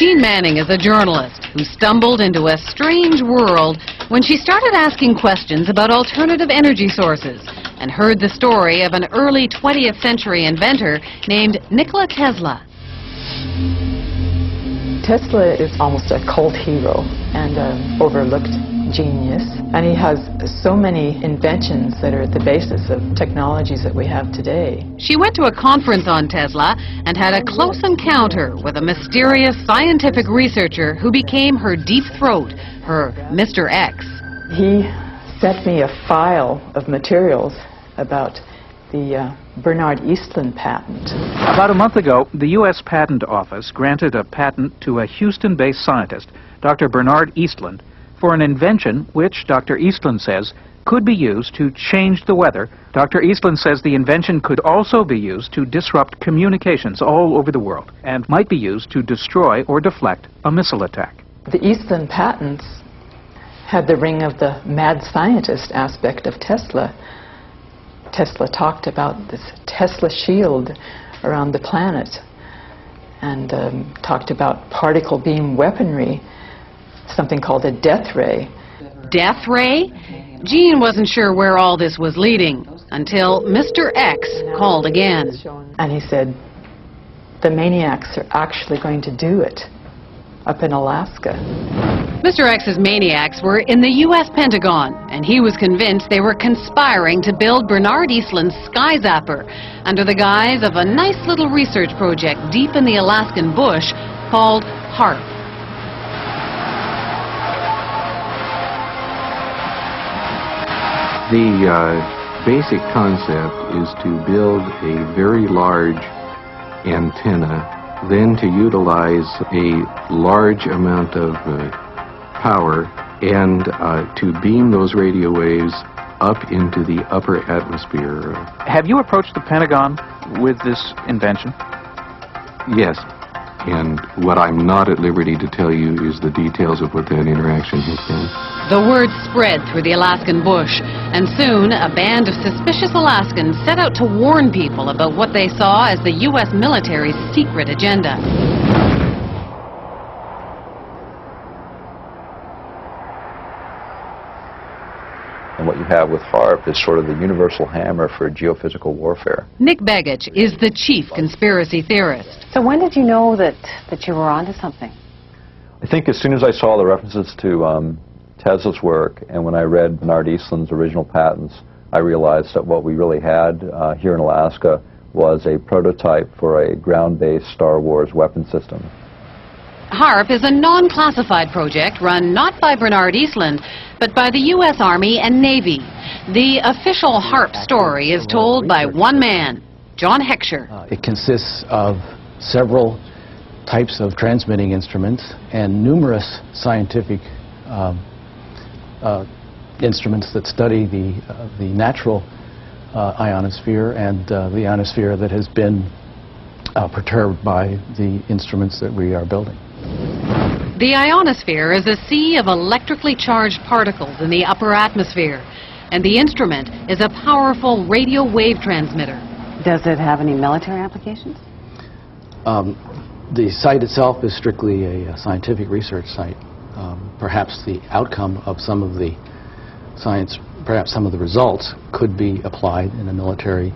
Jean Manning is a journalist who stumbled into a strange world when she started asking questions about alternative energy sources and heard the story of an early 20th century inventor named Nikola Tesla. Tesla is almost a cult hero and an overlooked genius, and he has so many inventions that are at the basis of technologies that we have today. She went to a conference on Tesla and had a close encounter with a mysterious scientific researcher who became her deep throat, her Mr. X. He sent me a file of materials about the Bernard Eastlund patent. About a month ago, the U.S. Patent Office granted a patent to a Houston-based scientist, Dr. Bernard Eastlund, for an invention which, Dr. Eastlund says, could be used to change the weather. Dr. Eastlund says the invention could also be used to disrupt communications all over the world and might be used to destroy or deflect a missile attack. The Eastlund patents had the ring of the mad scientist aspect of Tesla. Tesla talked about this Tesla shield around the planet and talked about particle beam weaponry, something called a death ray. Death ray? Jean wasn't sure where all this was leading until Mr. X called again. And he said, the maniacs are actually going to do it up in Alaska. Mr. X's maniacs were in the U.S. Pentagon, and he was convinced they were conspiring to build Bernard Eastlund's Sky Zapper under the guise of a nice little research project deep in the Alaskan bush called Haarp. The basic concept is to build a very large antenna, then to utilize a large amount of power and to beam those radio waves up into the upper atmosphere. Have you approached the Pentagon with this invention? Yes, and what I'm not at liberty to tell you is the details of what that interaction has been. The word spread through the Alaskan bush, and soon a band of suspicious Alaskans set out to warn people about what they saw as the U.S. military's secret agenda. And what you have with Haarp is sort of the universal hammer for geophysical warfare. Nick Begich is the chief conspiracy theorist. So when did you know that you were onto something? I think as soon as I saw the references to Tesla's work, and when I read Bernard Eastlund's original patents, I realized that what we really had here in Alaska was a prototype for a ground-based Star Wars weapon system. Haarp is a non-classified project run not by Bernard Eastlund, but by the U.S. Army and Navy. The official Haarp story is told by one man, John Heckscher. It consists of several types of transmitting instruments and numerous scientific instruments that study the natural ionosphere and the ionosphere that has been perturbed by the instruments that we are building. The ionosphere is a sea of electrically charged particles in the upper atmosphere, and the instrument is a powerful radio wave transmitter. Does it have any military applications? The site itself is strictly a scientific research site. Perhaps the outcome of some of the science, perhaps some of the results could be applied in a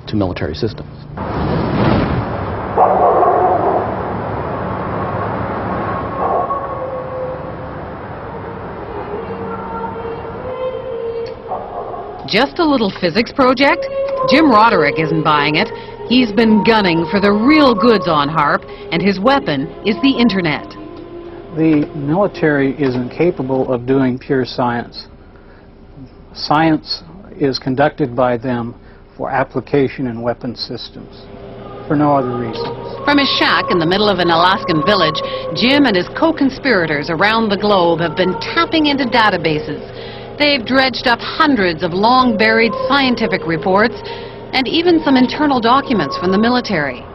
to military systems. Just a little physics project? Jim Roderick isn't buying it. He's been gunning for the real goods on Haarp, and his weapon is the Internet. The military is incapable of doing pure science. Science is conducted by them for application in weapon systems, for no other reasons. From his shack in the middle of an Alaskan village, Jim and his co-conspirators around the globe have been tapping into databases. They've dredged up hundreds of long-buried scientific reports and even some internal documents from the military.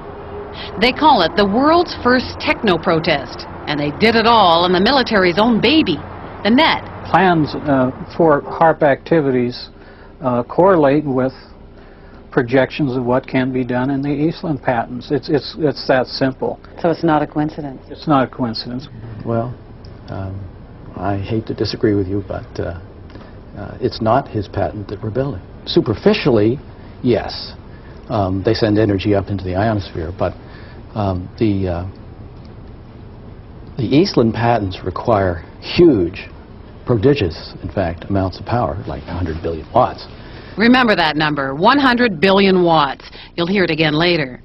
They call it the world's first techno-protest, and they did it all on the military's own baby, the net. Plans for Haarp activities correlate with projections of what can be done in the Eastland patents. It's that simple. So it's not a coincidence? It's not a coincidence. Well, I hate to disagree with you, but it's not his patent that we're building. Superficially, yes. They send energy up into the ionosphere, but the Eastland patents require huge, prodigious, in fact, amounts of power, like 100 billion watts. Remember that number, 100 billion watts. You'll hear it again later.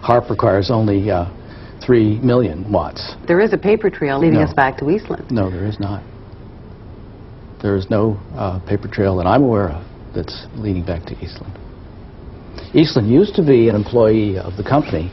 Haarp requires only 3 million watts. There is a paper trail leading us back to Eastland. No, there is not. There is no paper trail that I'm aware of that's leading back to Eastland. Eastland used to be an employee of the company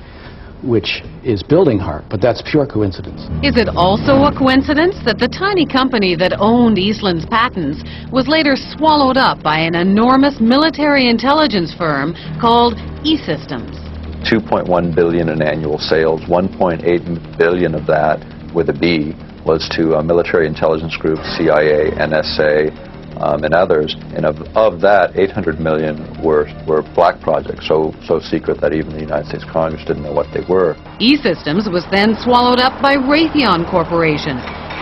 which is building Haarp, but that's pure coincidence. Is it also a coincidence that the tiny company that owned Eastland's patents was later swallowed up by an enormous military intelligence firm called E-Systems? 2.1 billion in annual sales, 1.8 billion of that, with a B, was to military intelligence groups, CIA, NSA, and others. And of that, 800 million were black projects, so secret that even the United States Congress didn't know what they were. E-Systems was then swallowed up by Raytheon Corporation.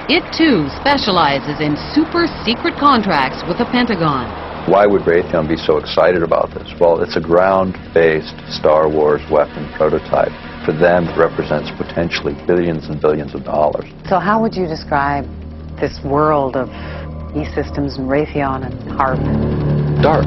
It too specializes in super secret contracts with the Pentagon. Why would Raytheon be so excited about this? Well, it's a ground-based Star Wars weapon prototype. For them, it represents potentially billions and billions of dollars. So how would you describe this world of E-Systems and Raytheon and Haarp? Dark.